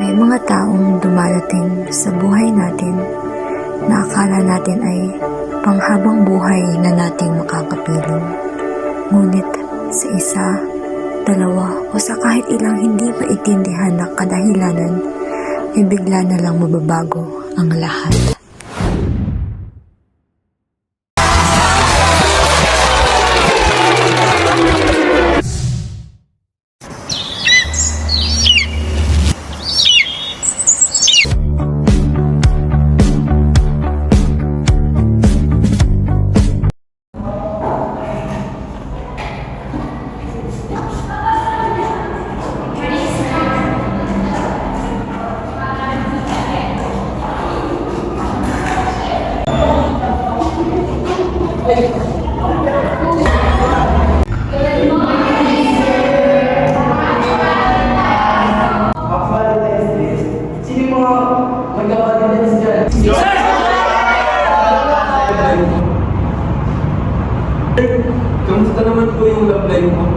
May mga taong dumarating sa buhay natin na akala natin ay panghabang buhay na nating makakapiling. Ngunit sa isa, dalawa o sa kahit ilang hindi maintindihan na kadahilanan, ay bigla na lang mababago ang lahat. Kamusta naman po yung love life mo?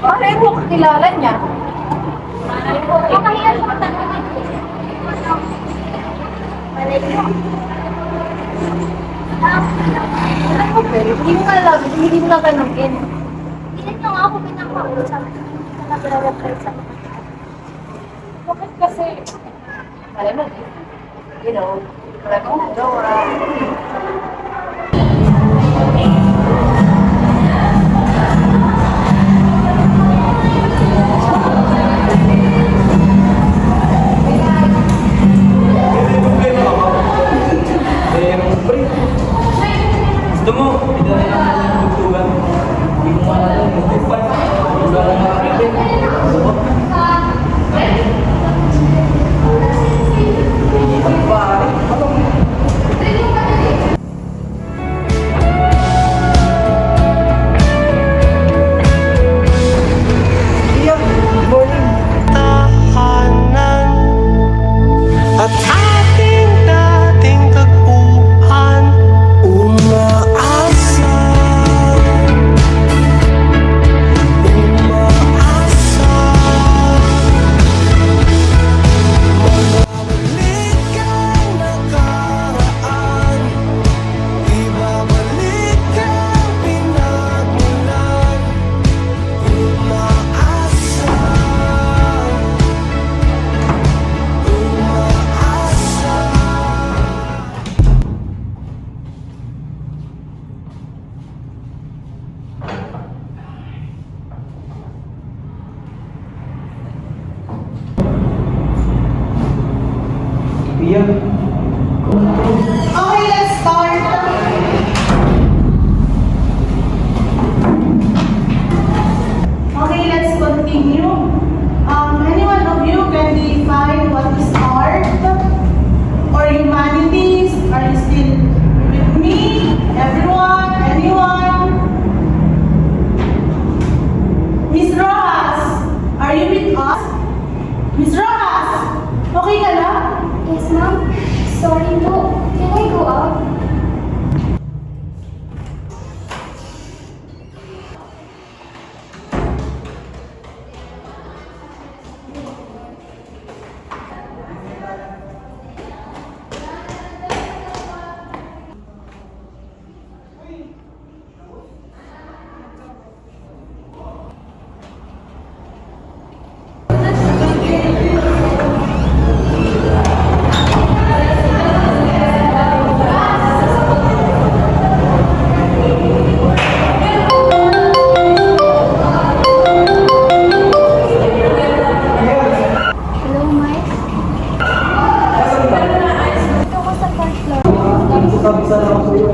Bakit mo kakilala niya? Hindi mo alam, hindi mo natanungin. Hindi nyo nga ako pinakausap. Nag-reply sa mga. Bakit kasi, alam mo, you know, wala kang magawa. Gusto mo, pinalala natin yung tugtugan. Hindi mo malala yung tugtugan. Tugtugan ng mga kapit. Gusto mo? Ang pari. Ano? Yeah, good morning. Tahanan at ating dating tagpuan, umaasa, umaasa, magbabalik ang nakaraan, ibabalik ang pinagmulan, umaasa, umaasa. Pia. Okay, let's start. Okay, let's continue. Any one of you can define what is art or humanities? Are you still with me? Everyone? Anyone? Miss Rojas, are you with us? Miss Rojas, okay ka na? Yes, Yes, ma'am. Sorry po. Can I go out? Hello, Mike. Ito ko sa first floor. Sabi-sabi ako sa iyo.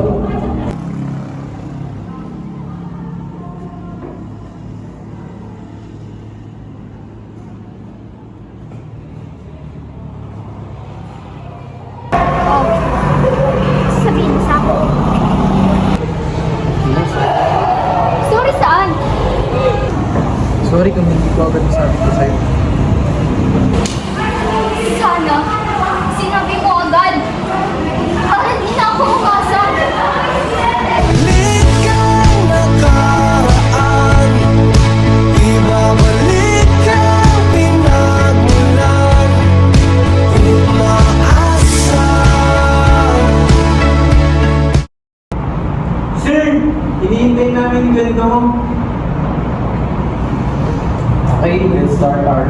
Oh. Sabihin sa ako. Sorry saan? Sorry kung hindi ko agad sabi ko sa'yo. Sana. Sinabi mo agad. Para hindi na ako umasa. Balik ang nakaraan, ibabalik ang pinagmulan, umaasa. Sir! Hinihintay namin yung ganito mo. Okay, let's start our